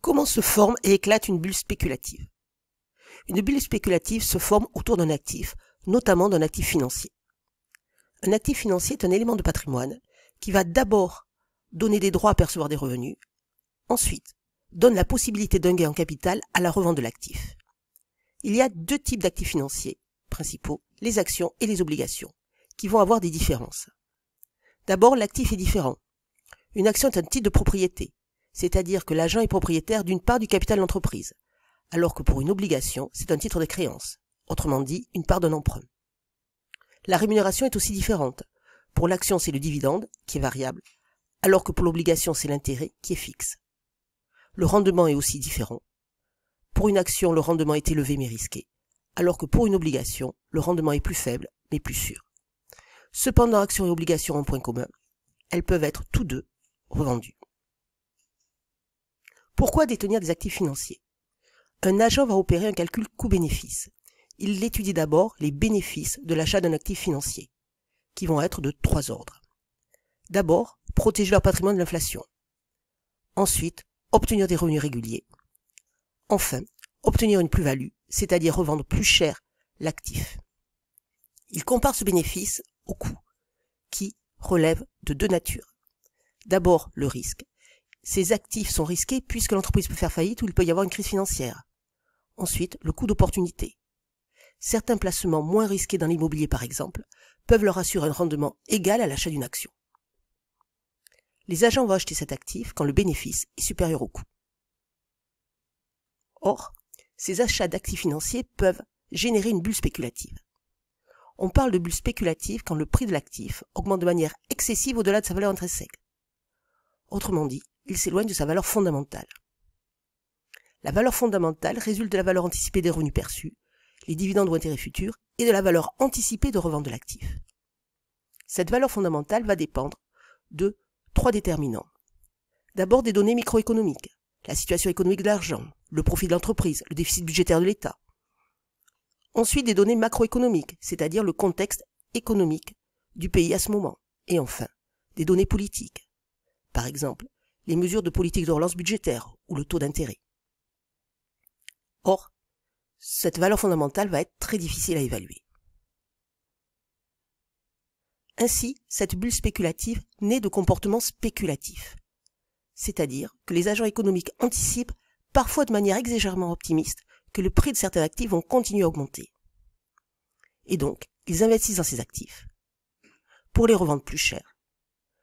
Comment se forme et éclate une bulle spéculative? Une bulle spéculative se forme autour d'un actif, notamment d'un actif financier. Un actif financier est un élément de patrimoine qui va d'abord donner des droits à percevoir des revenus, ensuite donne la possibilité d'un gain en capital à la revente de l'actif. Il y a deux types d'actifs financiers principaux, les actions et les obligations, qui vont avoir des différences. D'abord, l'actif est différent. Une action est un titre de propriété, c'est-à-dire que l'agent est propriétaire d'une part du capital de l'entreprise, alors que pour une obligation, c'est un titre de créance, autrement dit, une part d'un emprunt. La rémunération est aussi différente. Pour l'action, c'est le dividende, qui est variable, alors que pour l'obligation, c'est l'intérêt, qui est fixe. Le rendement est aussi différent. Pour une action, le rendement est élevé mais risqué, alors que pour une obligation, le rendement est plus faible mais plus sûr. Cependant, actions et obligations ont un point commun. Elles peuvent être tous deux revendus. Pourquoi détenir des actifs financiers? Un agent va opérer un calcul coût-bénéfice. Il étudie d'abord les bénéfices de l'achat d'un actif financier, qui vont être de trois ordres. D'abord, protéger leur patrimoine de l'inflation. Ensuite, obtenir des revenus réguliers. Enfin, obtenir une plus-value, c'est-à-dire revendre plus cher l'actif. Il compare ce bénéfice au coût, qui relève de deux natures. D'abord, le risque. Ces actifs sont risqués puisque l'entreprise peut faire faillite ou il peut y avoir une crise financière. Ensuite, le coût d'opportunité. Certains placements moins risqués dans l'immobilier par exemple, peuvent leur assurer un rendement égal à l'achat d'une action. Les agents vont acheter cet actif quand le bénéfice est supérieur au coût. Or, ces achats d'actifs financiers peuvent générer une bulle spéculative. On parle de bulle spéculative quand le prix de l'actif augmente de manière excessive au-delà de sa valeur intrinsèque. Autrement dit, il s'éloigne de sa valeur fondamentale. La valeur fondamentale résulte de la valeur anticipée des revenus perçus, les dividendes ou intérêts futurs, et de la valeur anticipée de revente de l'actif. Cette valeur fondamentale va dépendre de trois déterminants. D'abord des données microéconomiques, la situation économique de l'argent, le profit de l'entreprise, le déficit budgétaire de l'État. Ensuite des données macroéconomiques, c'est-à-dire le contexte économique du pays à ce moment. Et enfin, des données politiques. Par exemple, les mesures de politique de relance budgétaire ou le taux d'intérêt. Or, cette valeur fondamentale va être très difficile à évaluer. Ainsi, cette bulle spéculative naît de comportements spéculatifs. C'est-à-dire que les agents économiques anticipent, parfois de manière exagérément optimiste, que le prix de certains actifs vont continuer à augmenter. Et donc, ils investissent dans ces actifs pour les revendre plus cher,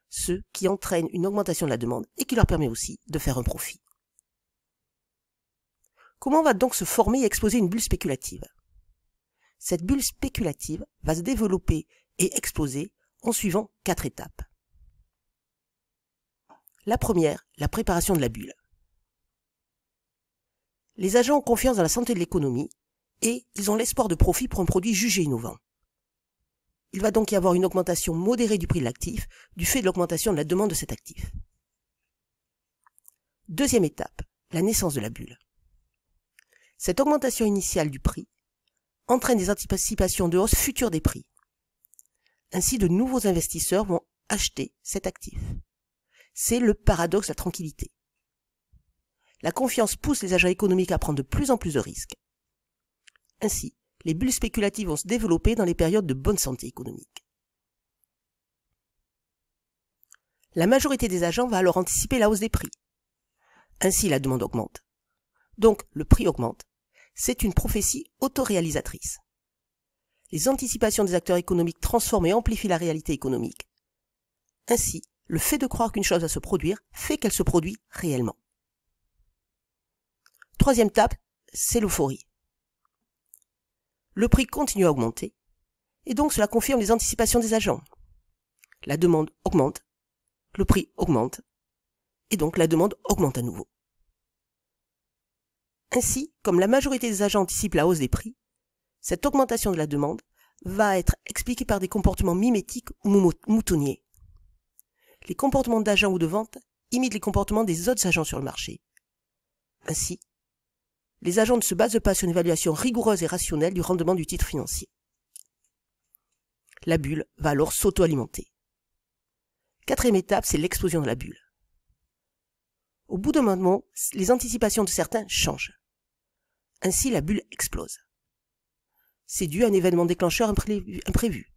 ce qui entraîne une augmentation de la demande et qui leur permet aussi de faire un profit. Comment va donc se former et exploser une bulle spéculative? Cette bulle spéculative va se développer et exploser en suivant 4 étapes. La première, la préparation de la bulle. Les agents ont confiance dans la santé de l'économie et ils ont l'espoir de profit pour un produit jugé innovant. Il va donc y avoir une augmentation modérée du prix de l'actif du fait de l'augmentation de la demande de cet actif. Deuxième étape, la naissance de la bulle. Cette augmentation initiale du prix entraîne des anticipations de hausse future des prix. Ainsi, de nouveaux investisseurs vont acheter cet actif. C'est le paradoxe de la tranquillité. La confiance pousse les agents économiques à prendre de plus en plus de risques. Ainsi, les bulles spéculatives vont se développer dans les périodes de bonne santé économique. La majorité des agents va alors anticiper la hausse des prix. Ainsi, la demande augmente. Donc, le prix augmente. C'est une prophétie autoréalisatrice. Les anticipations des acteurs économiques transforment et amplifient la réalité économique. Ainsi, le fait de croire qu'une chose va se produire fait qu'elle se produit réellement. Troisième étape, c'est l'euphorie. Le prix continue à augmenter, et donc cela confirme les anticipations des agents. La demande augmente, le prix augmente, et donc la demande augmente à nouveau. Ainsi, comme la majorité des agents anticipent la hausse des prix, cette augmentation de la demande va être expliquée par des comportements mimétiques ou moutonniers. Les comportements d'agents ou de vente imitent les comportements des autres agents sur le marché. Ainsi, les agents ne se basent pas sur une évaluation rigoureuse et rationnelle du rendement du titre financier. La bulle va alors s'auto-alimenter. Quatrième étape, c'est l'explosion de la bulle. Au bout d'un moment, les anticipations de certains changent. Ainsi, la bulle explose. C'est dû à un événement déclencheur imprévu.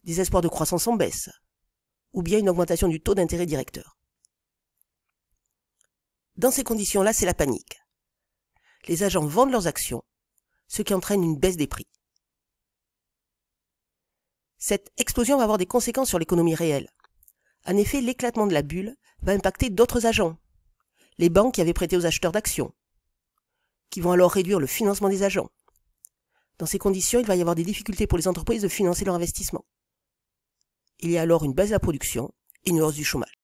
Des espoirs de croissance en baisse, ou bien une augmentation du taux d'intérêt directeur. Dans ces conditions-là, c'est la panique. Les agents vendent leurs actions, ce qui entraîne une baisse des prix. Cette explosion va avoir des conséquences sur l'économie réelle. En effet, l'éclatement de la bulle va impacter d'autres agents, les banques qui avaient prêté aux acheteurs d'actions, qui vont alors réduire le financement des agents. Dans ces conditions, il va y avoir des difficultés pour les entreprises de financer leur investissement. Il y a alors une baisse de la production et une hausse du chômage.